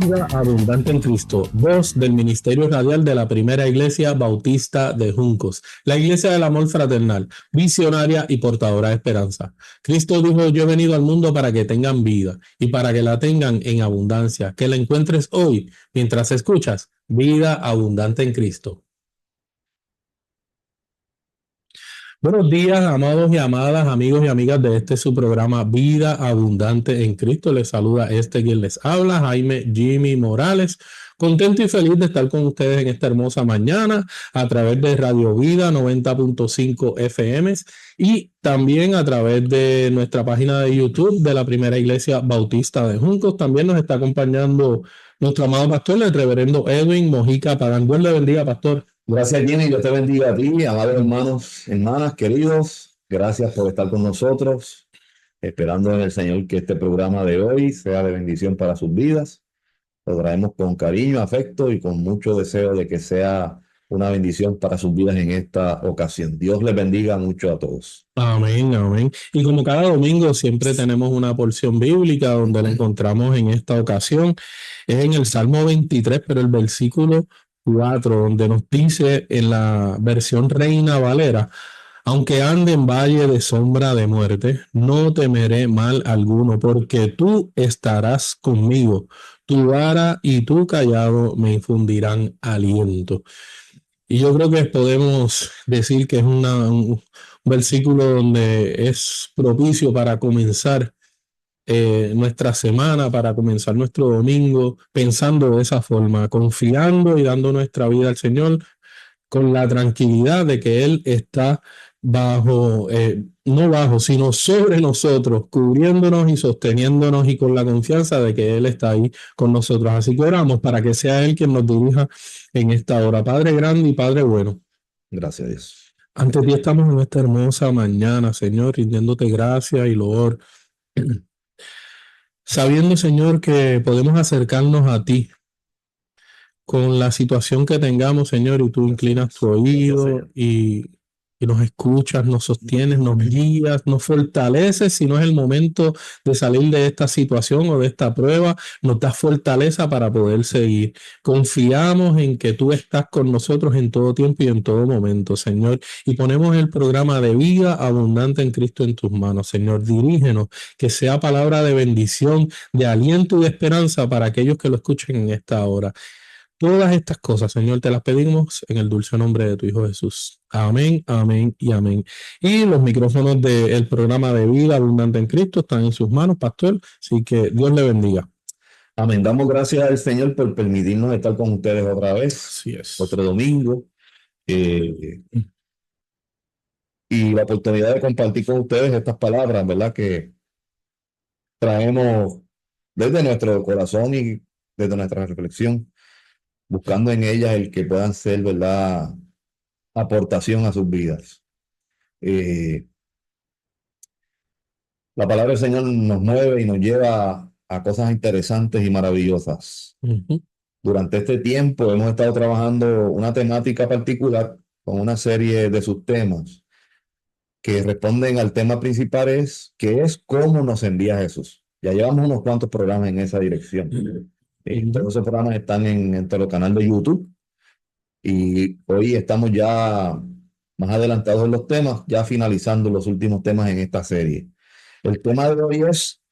Vida Abundante en Cristo, voz del Ministerio Radial de la Primera Iglesia Bautista de Juncos, la Iglesia del Amor Fraternal, visionaria y portadora de esperanza. Cristo dijo: yo he venido al mundo para que tengan vida y para que la tengan en abundancia, que la encuentres hoy mientras escuchas Vida Abundante en Cristo. Buenos días, amados y amadas, amigos y amigas de este su programa Vida Abundante en Cristo. Les saluda quien les habla, Jaime Jimmy Morales. Contento y feliz de estar con ustedes en esta hermosa mañana a través de Radio Vida 90.5 FM y también a través de nuestra página de YouTube de la Primera Iglesia Bautista de Juncos. También nos está acompañando nuestro amado pastor, el reverendo Edwin Mojica Pagán. Dios le bendiga, pastor. Gracias, Jenny. Dios te bendiga a ti, amados hermanos, hermanas, queridos. Gracias por estar con nosotros, esperando en el Señor que este programa de hoy sea de bendición para sus vidas. Lo traemos con cariño, afecto y con mucho deseo de que sea una bendición para sus vidas en esta ocasión. Dios les bendiga mucho a todos. Amén, amén. Y como cada domingo siempre tenemos una porción bíblica donde la encontramos en esta ocasión. Es en el Salmo 23, pero el versículo 4, donde nos dice en la versión Reina Valera: aunque ande en valle de sombra de muerte, no temeré mal alguno, porque tú estarás conmigo. Tu vara y tu cayado me infundirán aliento. Y yo creo que podemos decir que es un versículo donde es propicio para comenzar nuestra semana, para comenzar nuestro domingo, pensando de esa forma, confiando y dando nuestra vida al Señor con la tranquilidad de que Él está no bajo, sino sobre nosotros, cubriéndonos y sosteniéndonos, y con la confianza de que Él está ahí con nosotros. Así que oramos para que sea Él quien nos dirija en esta hora. Padre grande y Padre bueno, gracias a Dios. Ante ti estamos en esta hermosa mañana, Señor, rindiéndote gracias y loor, sabiendo, Señor, que podemos acercarnos a ti con la situación que tengamos, Señor, y tú inclinas tu oído y nos escuchas, nos sostienes, nos guías, nos fortaleces. Si no es el momento de salir de esta situación o de esta prueba, nos das fortaleza para poder seguir. Confiamos en que tú estás con nosotros en todo tiempo y en todo momento, Señor, y ponemos el programa de Vida Abundante en Cristo en tus manos, Señor. Dirígenos, que sea palabra de bendición, de aliento y de esperanza para aquellos que lo escuchen en esta hora. Todas estas cosas, Señor, te las pedimos en el dulce nombre de tu Hijo Jesús. Amén, amén y amén. Y los micrófonos del programa de Vida Abundante en Cristo están en sus manos, pastor. Así que Dios le bendiga. Amén. Damos gracias al Señor por permitirnos estar con ustedes otra vez. Así es. Otro domingo. Y la oportunidad de compartir con ustedes estas palabras, ¿verdad? Que traemos desde nuestro corazón y desde nuestra reflexión, buscando en ellas el que puedan ser, ¿verdad?, aportación a sus vidas. La palabra del Señor nos mueve y nos lleva a cosas interesantes y maravillosas. Durante este tiempo hemos estado trabajando una temática particular con una serie de subtemas que responden al tema principal, que es cómo nos envía Jesús. Ya llevamos unos cuantos programas en esa dirección. Todos esos programas están en nuestro canal de YouTube. Y hoy estamos ya más adelantados en los temas, ya finalizando los últimos temas en esta serie. El tema de hoy es,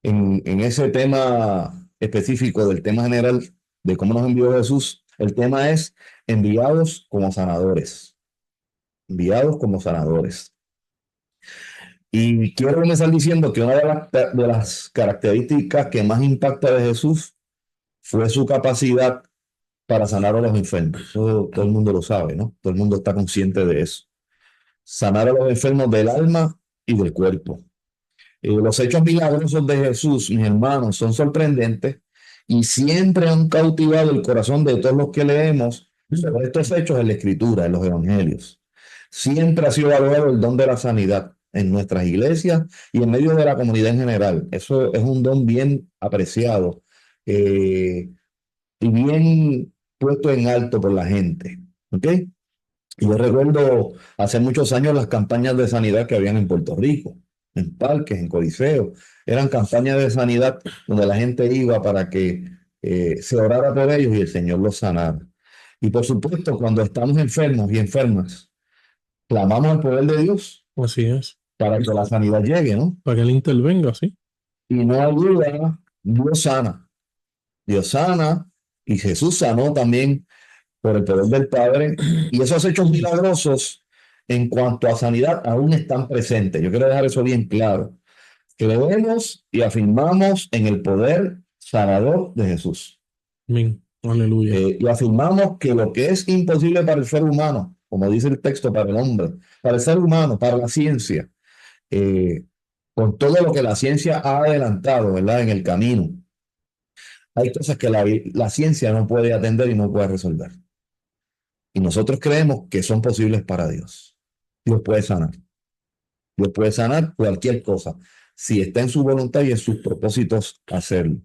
en ese tema específico del tema general de cómo nos envió Jesús, el tema es enviados como sanadores. Enviados como sanadores. Y quiero comenzar diciendo que una de las características que más impacta de Jesús fue su capacidad para sanar a los enfermos. Eso todo el mundo lo sabe, ¿no? Todo el mundo está consciente de eso. Sanar a los enfermos del alma y del cuerpo. Los hechos milagrosos de Jesús, mis hermanos, son sorprendentes y siempre han cautivado el corazón de todos los que leemos sobre estos hechos en la Escritura, en los Evangelios. Siempre ha sido valorado el don de la sanidad en nuestras iglesias y en medio de la comunidad en general. Eso es un don bien apreciado y bien puesto en alto por la gente. ¿Ok? Y yo recuerdo hace muchos años las campañas de sanidad que habían en Puerto Rico. en parques, en coliseos. Eran campañas de sanidad donde la gente iba para que se orara por ellos y el Señor los sanara. Y por supuesto, cuando estamos enfermos y enfermas, clamamos al poder de Dios Así es. para que la sanidad llegue, ¿no? Para que Él intervenga, sí. Y no hay duda, Dios sana. Dios sana y Jesús sanó también por el poder del Padre. Y esos hechos milagrosos en cuanto a sanidad aún están presentes. Yo quiero dejar eso bien claro. Creemos y afirmamos en el poder sanador de Jesús. Amén. Aleluya. Y afirmamos que lo que es imposible para el ser humano, como dice el texto, para el hombre, para el ser humano, para la ciencia, con todo lo que la ciencia ha adelantado, ¿verdad? En el camino, hay cosas que la ciencia no puede atender y no puede resolver. Y nosotros creemos que son posibles para Dios. Dios puede sanar. Dios puede sanar cualquier cosa, si está en su voluntad y en sus propósitos hacerlo.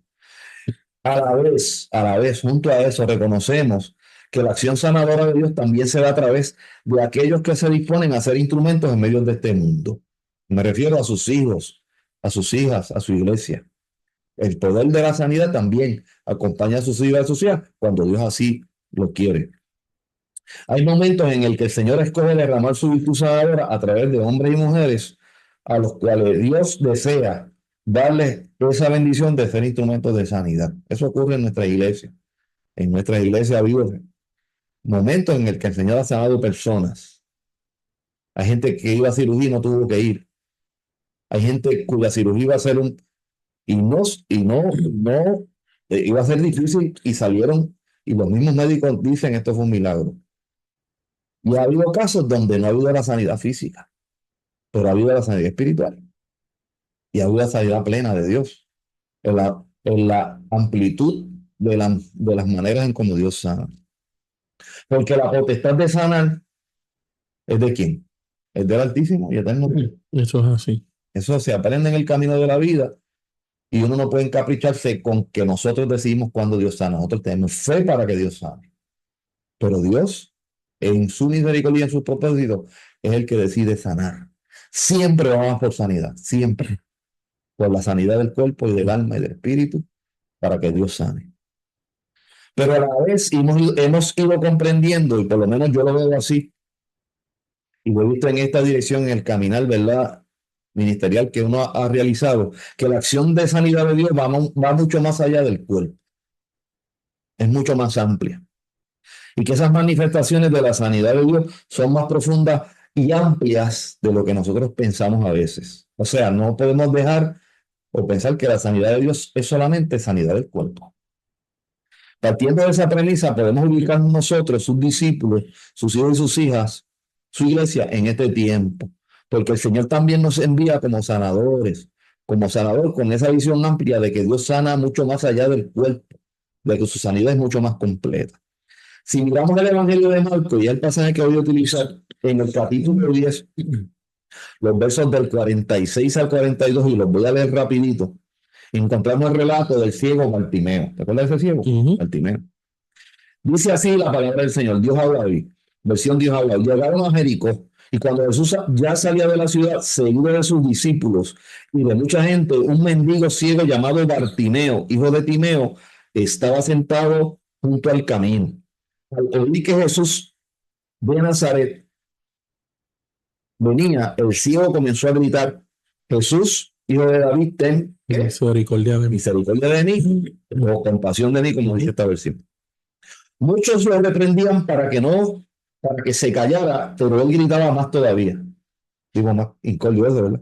A la vez, junto a eso, reconocemos que la acción sanadora de Dios también se da a través de aquellos que se disponen a ser instrumentos en medio de este mundo. Me refiero a sus hijos, a sus hijas, a su iglesia. El poder de la sanidad también acompaña a sus hijos y a sus hijas cuando Dios así lo quiere. Hay momentos en el que el Señor escoge derramar su virtud sanadora a través de hombres y mujeres a los cuales Dios desea darles esa bendición de ser instrumentos de sanidad. Eso ocurre en nuestra iglesia. En nuestra iglesia vive momentos en el que el Señor ha sanado personas. Hay gente que iba a cirugía y no tuvo que ir. Hay gente cuya cirugía iba a ser iba a ser difícil y salieron, y los mismos médicos dicen esto fue un milagro. Y ha habido casos donde no ha habido la sanidad física, pero ha habido la sanidad espiritual y ha habido la sanidad plena de Dios, en la amplitud de las maneras en cómo Dios sana. Porque la potestad de sanar es de quién? Es del Altísimo y Eterno. Eso es así. Eso se aprende en el camino de la vida y uno no puede encapricharse con que nosotros decidimos cuándo Dios sana. Nosotros tenemos fe para que Dios sane. Pero Dios, en su misericordia y en sus propósitos, es el que decide sanar. Siempre vamos por sanidad, siempre. Por la sanidad del cuerpo y del alma y del espíritu, para que Dios sane. Pero a la vez hemos ido comprendiendo, y por lo menos yo lo veo así, y lo he visto en esta dirección, en el caminar, ¿verdad?, ministerial que uno ha realizado, que la acción de sanidad de Dios va mucho más allá del cuerpo. Es mucho más amplia. Y que esas manifestaciones de la sanidad de Dios son más profundas y amplias de lo que nosotros pensamos a veces. O sea, no podemos dejar o pensar que la sanidad de Dios es solamente sanidad del cuerpo. Partiendo de esa premisa, podemos ubicar nosotros, sus discípulos, sus hijos y sus hijas, su iglesia en este tiempo. Porque el Señor también nos envía como sanadores, como sanador con esa visión amplia de que Dios sana mucho más allá del cuerpo, de que su sanidad es mucho más completa. Si miramos el Evangelio de Marcos y el pasaje que voy a utilizar en el capítulo 10, los versos del 46 al 42, y los voy a leer rapidito, encontramos el relato del ciego Bartimeo. ¿Te acuerdas de ese ciego? Bartimeo. Dice así la palabra del Señor. Dios habla hoy. Versión Dios habla hoy. Llegaron a Jericó, y cuando Jesús ya salía de la ciudad, seguido de sus discípulos y de mucha gente, un mendigo ciego llamado Bartimeo, hijo de Timeo, estaba sentado junto al camino. Al oír que Jesús de Nazaret venía, el ciego comenzó a gritar: Jesús, hijo de David, ten misericordia de mí. Misericordia de mí, o compasión de mí, como dice esta versión. Muchos lo reprendían para que se callara, pero él gritaba más todavía. Digo, más incómodo, ¿verdad?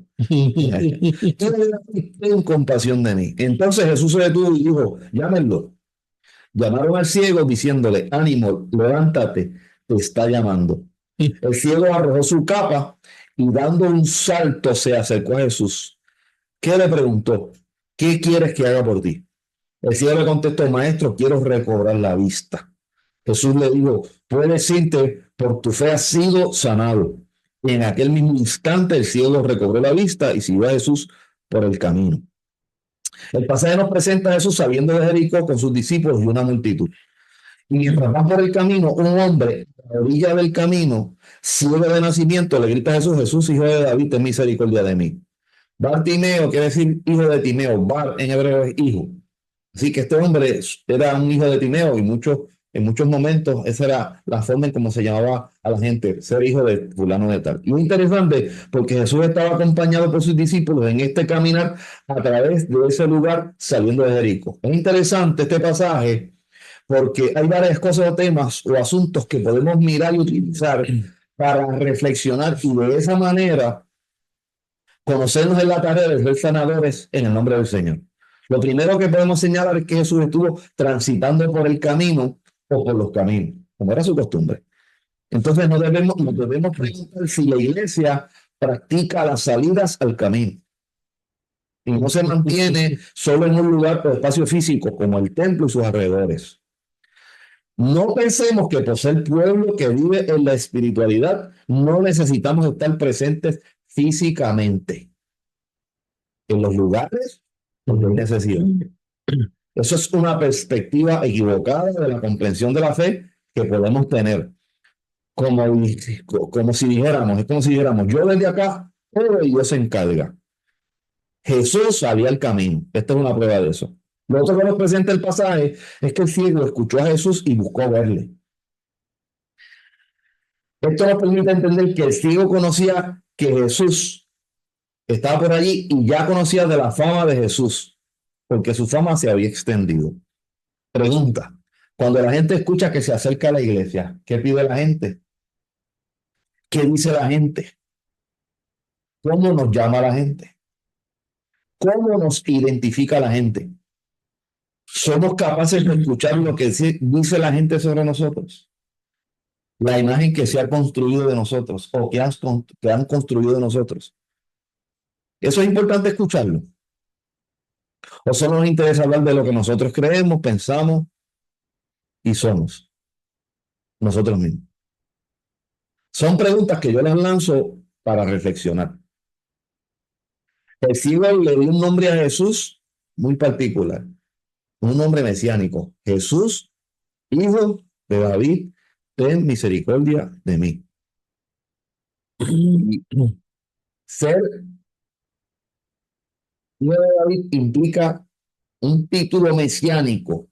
Ten compasión de mí. Entonces Jesús se detuvo y dijo: llámenlo. Llamaron al ciego diciéndole: ánimo, levántate, te está llamando. El ciego arrojó su capa y dando un salto se acercó a Jesús. ¿Qué le preguntó? ¿Qué quieres que haga por ti? El ciego le contestó: maestro, quiero recobrar la vista. Jesús le dijo: puedes irte, por tu fe has sido sanado. Y en aquel mismo instante el ciego recobró la vista y siguió a Jesús por el camino. El pasaje nos presenta a Jesús saliendo de Jericó con sus discípulos y una multitud. Y mientras van por el camino, un hombre a la orilla del camino, ciego de nacimiento, le grita a Jesús: Jesús, hijo de David, ten misericordia de mí. Bartimeo quiere decir hijo de Timeo. Bar en hebreo es hijo. Así que este hombre era un hijo de Timeo y en muchos momentos esa era la forma en cómo se llamaba a la gente, ser hijo de fulano de tal. Y muy interesante porque Jesús estaba acompañado por sus discípulos en este caminar a través de ese lugar saliendo de Jericó. Es interesante este pasaje porque hay varias cosas o temas o asuntos que podemos mirar y utilizar para reflexionar y de esa manera conocernos en la tarea de ser sanadores en el nombre del Señor. Lo primero que podemos señalar es que Jesús estuvo transitando por el camino o por los caminos, como era su costumbre. Entonces nos debemos preguntar si la iglesia practica las salidas al camino y no se mantiene solo en un lugar o espacio físico como el templo y sus alrededores. No pensemos que por ser pueblo que vive en la espiritualidad no necesitamos estar presentes físicamente en los lugares donde hay necesidad. Eso es una perspectiva equivocada de la comprensión de la fe que podemos tener. Como si dijéramos, es como si dijéramos, yo desde acá, todo y Dios se encarga. Jesús salía al camino. Esta es una prueba de eso. Lo otro que nos presenta el pasaje es que el ciego escuchó a Jesús y buscó verle. Esto nos permite entender que el ciego conocía que Jesús estaba por allí y ya conocía de la fama de Jesús, porque su fama se había extendido. Pregunta, cuando la gente escucha que se acerca a la iglesia, ¿qué pide la gente? ¿Qué dice la gente? ¿Cómo nos llama la gente? ¿Cómo nos identifica la gente? ¿Somos capaces de escuchar lo que dice la gente sobre nosotros? La imagen que se ha construido de nosotros o que han construido de nosotros. Eso es importante escucharlo. ¿O solo nos interesa hablar de lo que nosotros creemos, pensamos y somos nosotros mismos? Son preguntas que yo las lanzo para reflexionar. El ciego le dio un nombre a Jesús muy particular, un nombre mesiánico. Jesús, hijo de David, ten misericordia de mí. Ser hijo de David implica un título mesiánico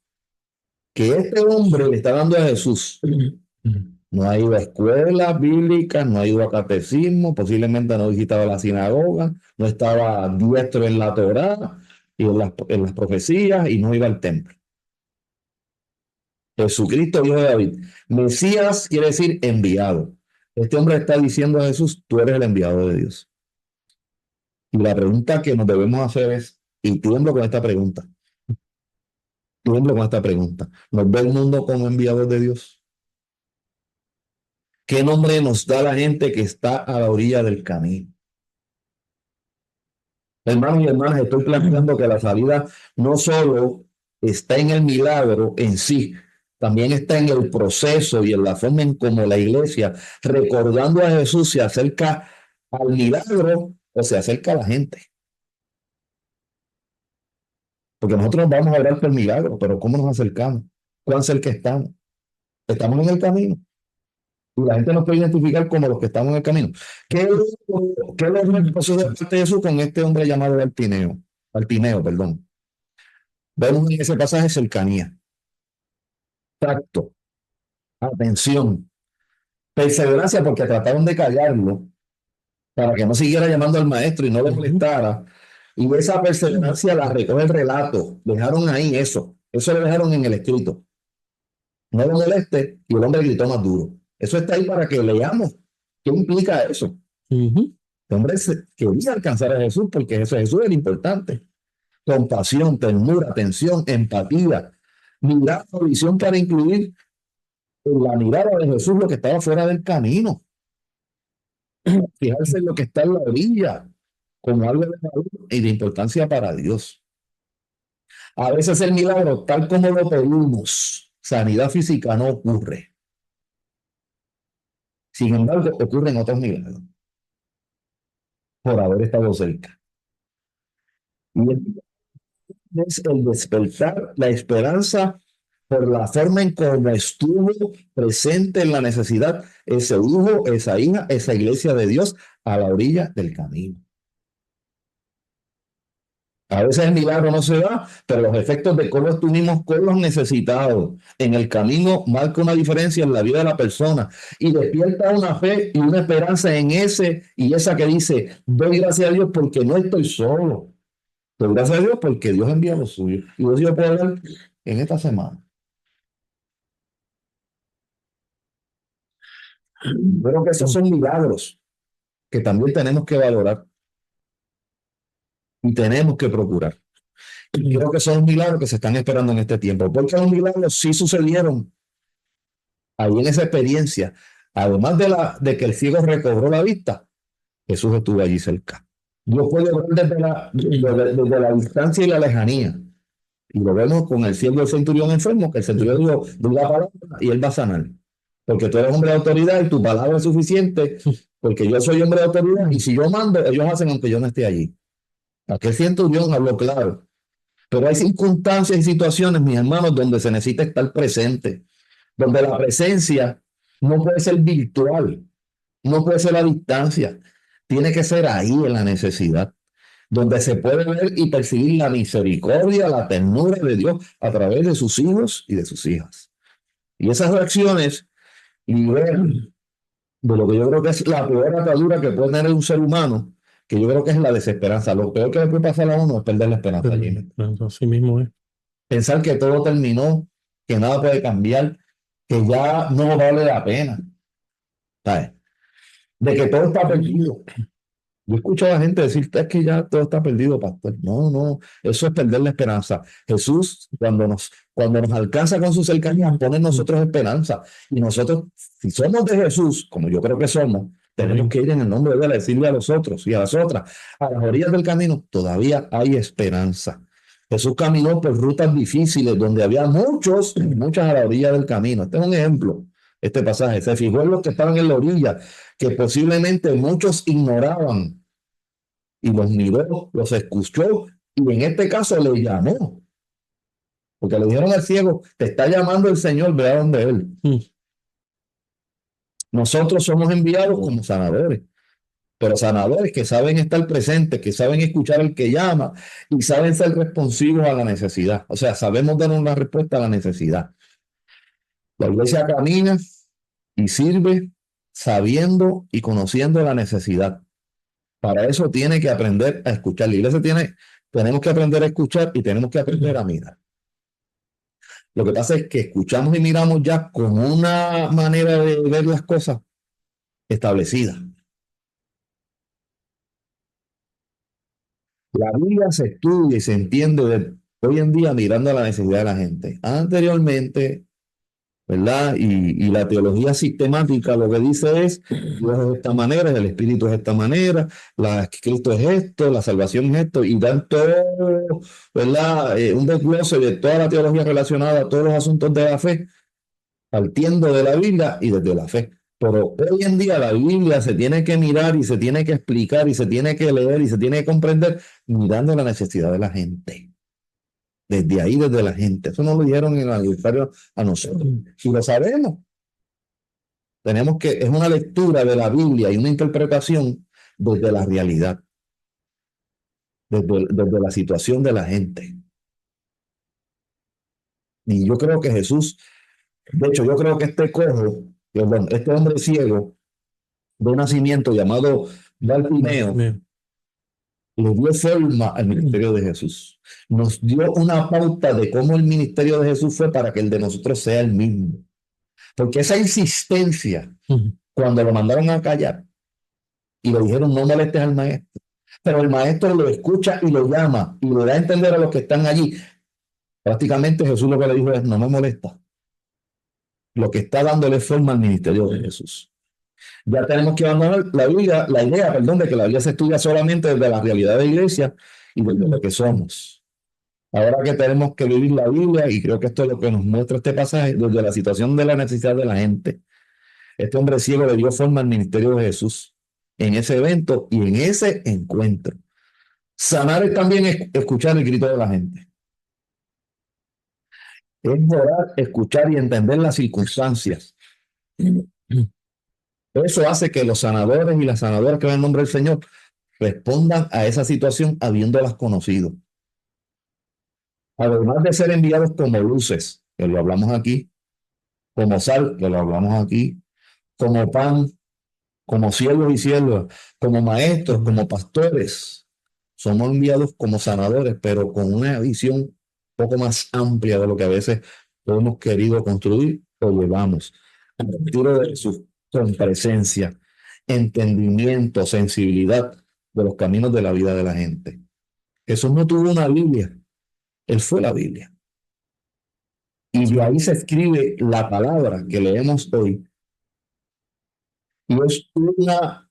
que este hombre le está dando a Jesús. No ha ido a escuelas bíblicas, no ha ido a catecismo, posiblemente no visitaba la sinagoga, no estaba diestro en la Torá y en las profecías y no iba al templo. Jesucristo, hijo de David. Mesías quiere decir enviado. Este hombre está diciendo a Jesús, tú eres el enviado de Dios. Y la pregunta que nos debemos hacer es, y tiemblo con esta pregunta, ¿nos ve el mundo como enviados de Dios? ¿Qué nombre nos da la gente que está a la orilla del camino? Hermanos y hermanas, estoy planteando que la salida no solo está en el milagro en sí, también está en el proceso y en la forma en cómo la iglesia, recordando a Jesús, se acerca al milagro o se acerca a la gente. Porque nosotros vamos a orar por el milagro, pero ¿cómo nos acercamos? ¿Cuán cerca estamos? Estamos en el camino. Y la gente nos puede identificar como los que estamos en el camino. ¿Qué es lo que pasó de parte de Jesús con este hombre llamado Bartimeo? Bartimeo, perdón. Vemos en ese pasaje cercanía, tacto, atención, perseverancia, porque trataron de callarlo para que no siguiera llamando al maestro y no le molestara. Y esa perseverancia la recoge el relato. Dejaron ahí eso. Eso lo dejaron en el escrito. No lo moleste, y el hombre gritó más duro. Eso está ahí para que leamos. ¿Qué implica eso? El hombre quería alcanzar a Jesús porque Jesús era importante. Compasión, ternura, atención, empatía, mirada o visión para incluir en la mirada de Jesús lo que estaba fuera del camino. Fijarse en lo que está en la orilla como algo de valor y de importancia para Dios. A veces el milagro, tal como lo pedimos, sanidad física, no ocurre. Sin embargo, ocurren otros milagros por haber estado cerca. Y es el despertar la esperanza por la forma en cómo estuvo presente en la necesidad ese hijo, esa hija, esa iglesia de Dios a la orilla del camino. A veces el milagro no se da, pero los efectos de cómo estuvimos con los necesitados en el camino marca una diferencia en la vida de la persona y despierta una fe y una esperanza en ese y esa que dice, doy gracias a Dios porque no estoy solo. Doy gracias a Dios porque Dios envía lo suyo. Y Dios yo puedo hablar en esta semana. Creo que esos son milagros que también tenemos que valorar y tenemos que procurar. Y creo que son milagros que se están esperando en este tiempo, porque los milagros sí sucedieron ahí en esa experiencia. Además de que el ciego recobró la vista, Jesús estuvo allí cerca. Dios puede ver desde la distancia y la lejanía. Y lo vemos con el ciego del centurión enfermo, que el centurión dijo, di la palabra y él va a sanar. Porque tú eres hombre de autoridad y tu palabra es suficiente, porque yo soy hombre de autoridad y si yo mando, ellos hacen aunque yo no esté allí. Aquel centurión habló claro. Pero hay circunstancias y situaciones, mis hermanos, donde se necesita estar presente, donde la presencia no puede ser virtual, no puede ser a distancia, tiene que ser ahí en la necesidad, donde se puede ver y percibir la misericordia, la ternura de Dios a través de sus hijos y de sus hijas. Y esas reacciones liberan de lo que yo creo que es la peor atadura que puede tener un ser humano, que yo creo que es la desesperanza. Lo peor que le puede pasar a uno es perder la esperanza. Así mismo es. Pensar que todo terminó, que nada puede cambiar, que ya no vale la pena, ¿sabes? De que todo está perdido. Yo escucho a la gente decir, es que ya todo está perdido, pastor. No, no, eso es perder la esperanza. Jesús, cuando nos alcanza con su cercanía, pone en nosotros esperanza. Y nosotros, si somos de Jesús, como yo creo que somos, tenemos que ir en el nombre de él a decirle a los otros y a las otras, a las orillas del camino, todavía hay esperanza. Jesús caminó por rutas difíciles donde había muchas a la orilla del camino. Este es un ejemplo, este pasaje. Se fijó en los que estaban en la orilla, que posiblemente muchos ignoraban, y los miró, los escuchó, y en este caso le llamó, porque le dijeron al ciego, te está llamando el Señor, ve a donde él. Nosotros somos enviados como sanadores, pero sanadores que saben estar presentes, que saben escuchar al que llama y saben ser responsivos a la necesidad. O sea, sabemos dar una respuesta a la necesidad. La iglesia camina y sirve sabiendo y conociendo la necesidad. Para eso tiene que aprender a escuchar. La iglesia tenemos que aprender a escuchar y tenemos que aprender a mirar. Lo que pasa es que escuchamos y miramos ya con una manera de ver las cosas establecida. La Biblia se estudia y se entiende hoy en día mirando a la necesidad de la gente. Anteriormente, ¿verdad? Y la teología sistemática lo que dice es, Dios es de esta manera, el Espíritu es de esta manera, Cristo es esto, la salvación es esto, y dan todo, ¿verdad? Un desglose de toda la teología relacionada a todos los asuntos de la fe, partiendo de la Biblia y desde la fe. Pero hoy en día la Biblia se tiene que mirar y se tiene que explicar y se tiene que leer y se tiene que comprender mirando la necesidad de la gente. Desde ahí, desde la gente. Eso nos lo dijeron en el aniversario a nosotros. Si lo sabemos, es una lectura de la Biblia y una interpretación desde la realidad, desde la situación de la gente. Y yo creo que Jesús, de hecho, yo creo que este hombre ciego de nacimiento llamado Bartimeo, le dio forma al ministerio de Jesús. Nos dio una pauta de cómo el ministerio de Jesús fue para que el de nosotros sea el mismo. Porque esa insistencia, cuando lo mandaron a callar y le dijeron no molestes al maestro, pero el maestro lo escucha y lo llama y le da a entender a los que están allí. Prácticamente Jesús lo que le dijo es no me molesta. Lo que está dándole forma al ministerio de Jesús. Ya tenemos que abandonar la idea, de que la Biblia se estudia solamente desde la realidad de la iglesia y desde lo que somos. Ahora que tenemos que vivir la Biblia, y creo que esto es lo que nos muestra este pasaje, desde la situación de la necesidad de la gente. Este hombre ciego le dio forma al ministerio de Jesús en ese evento y en ese encuentro. Sanar es también escuchar el grito de la gente. Es orar, escuchar y entender las circunstancias. Eso hace que los sanadores y las sanadoras que van en nombre del Señor respondan a esa situación habiéndolas conocido. Además de ser enviados como luces, que lo hablamos aquí, como sal, que lo hablamos aquí, como pan, como siervos y siervas, como maestros, como pastores. Somos enviados como sanadores, pero con una visión un poco más amplia de lo que a veces hemos querido construir o llevamos. A partir de Jesús, con presencia, entendimiento, sensibilidad de los caminos de la vida de la gente. Jesús no tuvo una Biblia, él fue la Biblia. Y de ahí se escribe la palabra que leemos hoy. Y es una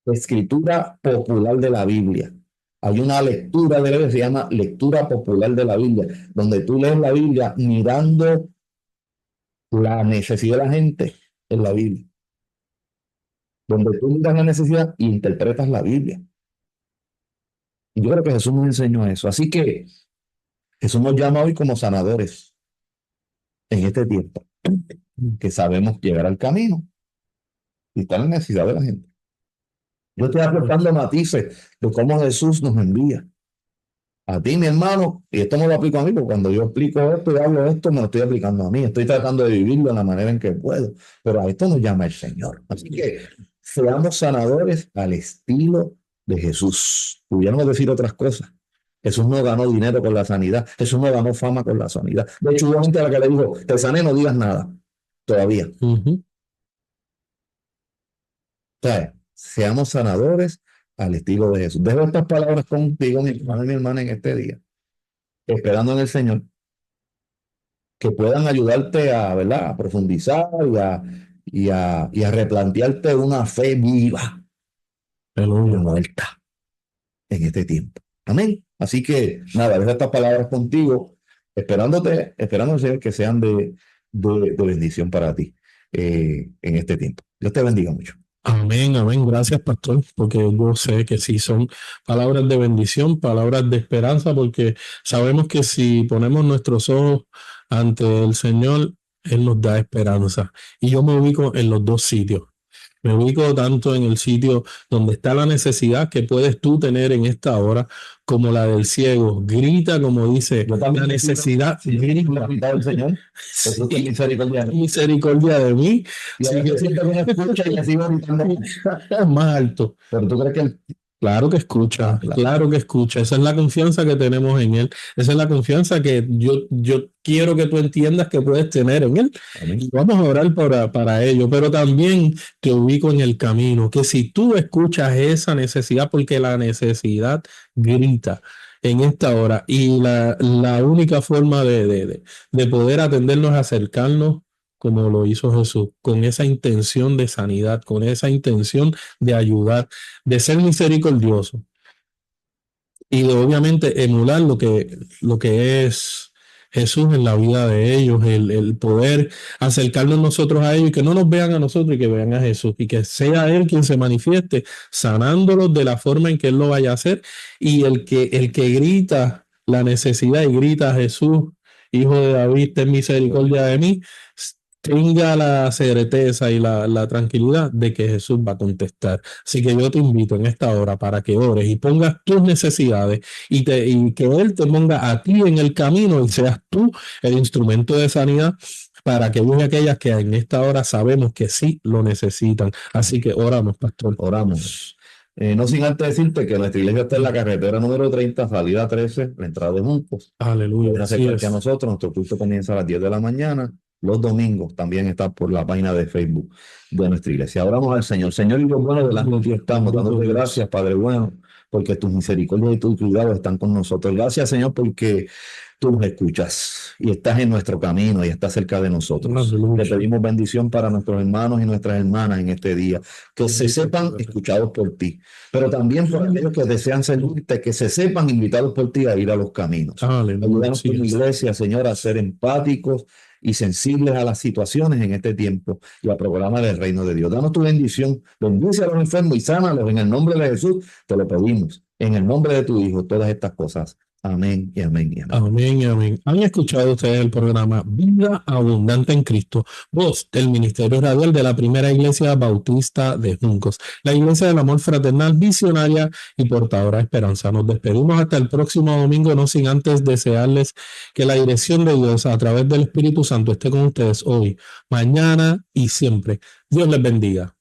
escritura popular de la Biblia. Hay una lectura de la Biblia que se llama lectura popular de la Biblia, donde tú lees la Biblia mirando la necesidad de la gente en la Biblia. Donde tú miras la necesidad e interpretas la Biblia. Y yo creo que Jesús nos enseñó eso. Así que Jesús nos llama hoy como sanadores en este tiempo, que sabemos llegar al camino y está en la necesidad de la gente. Yo estoy aportando matices de cómo Jesús nos envía. A ti, mi hermano, y esto me lo aplico a mí, porque cuando yo explico esto y hablo esto, me lo estoy aplicando a mí. Estoy tratando de vivirlo de la manera en que puedo, pero a esto nos llama el Señor. Así que seamos sanadores al estilo de Jesús. Pudiéramos decir otras cosas. Jesús no ganó dinero con la sanidad. Jesús no ganó fama con la sanidad. De hecho, hubo gente a la que le dijo, te sané, no digas nada. Todavía. Ujú. O sea, seamos sanadores al estilo de Jesús. Dejo estas palabras contigo, mi hermano y mi hermana, en este día, esperando en el Señor, que puedan ayudarte a, ¿verdad?, a profundizar y a replantearte una fe viva, Aleluya. muerta en este tiempo. Amén. Así que, nada, dejo estas palabras contigo, esperando, Señor, que sean de bendición para ti en este tiempo. Dios te bendiga mucho. Amén, amén. Gracias, pastor, porque yo sé que sí son palabras de bendición, palabras de esperanza, porque sabemos que si ponemos nuestros ojos ante el Señor, Él nos da esperanza. Y yo me ubico en los dos sitios. Me ubico tanto en el sitio donde está la necesidad que puedes tú tener en esta hora, como la del ciego. Grita, como dice, Yo también la necesidad. grita al Señor. Jesús, ten misericordia de mí. Misericordia de mí. Y a Así veces siento que me escucha y me sigo gritando. más alto. Pero tú crees que él... Claro que escucha, Claro. claro que escucha. Esa es la confianza que tenemos en Él. Esa es la confianza que yo quiero que tú entiendas que puedes tener en Él. Amén. Y vamos a orar para ello, pero también te ubico en el camino, que si tú escuchas esa necesidad, porque la necesidad grita en esta hora, y la única forma de poder atendernos es acercarnos como lo hizo Jesús, con esa intención de sanidad, con esa intención de ayudar, de ser misericordioso y de obviamente emular lo que es Jesús en la vida de ellos, el poder acercarnos nosotros a ellos y que no nos vean a nosotros y que vean a Jesús y que sea Él quien se manifieste sanándolos de la forma en que Él lo vaya a hacer, y el que grita la necesidad y grita a Jesús, Hijo de David, ten misericordia de mí, tenga la certeza y la tranquilidad de que Jesús va a contestar. Así que yo te invito en esta hora para que ores y pongas tus necesidades y que Él te ponga a ti en el camino y seas tú el instrumento de sanidad para aquellos y aquellas que en esta hora sabemos que sí lo necesitan. Así que oramos, pastor. Oramos. No sin antes decirte que nuestra iglesia está en la carretera número 30, salida 13, la entrada de Juncos. Aleluya. Pueden acercarse a nosotros. Nuestro culto comienza a las 10 de la mañana. Los domingos también está por la página de Facebook de nuestra iglesia. Oramos al Señor. Señor y Dios bueno, delante de ti estamos, dándote gracias, Padre bueno, porque tus misericordias y tus cuidados están con nosotros. Gracias, Señor, porque tú nos escuchas y estás en nuestro camino y estás cerca de nosotros. Aleluya. Te pedimos bendición para nuestros hermanos y nuestras hermanas en este día, que se sepan escuchados por ti, pero también por aquellos que desean servirte, que se sepan invitados por ti a ir a los caminos. Ayúdanos como iglesia, Señor, a ser empáticos y sensibles a las situaciones en este tiempo y a proclamar el reino de Dios. Danos tu bendición, bendice a los enfermos y sánalos en el nombre de Jesús. Te lo pedimos, en el nombre de tu Hijo, todas estas cosas. Amén y amén y amén. Amén y amén. Han escuchado ustedes el programa Vida Abundante en Cristo, voz del Ministerio Radial de la Primera Iglesia Bautista de Juncos, la Iglesia del Amor Fraternal, visionaria y portadora de esperanza. Nos despedimos hasta el próximo domingo, no sin antes desearles que la dirección de Dios a través del Espíritu Santo esté con ustedes hoy, mañana y siempre. Dios les bendiga.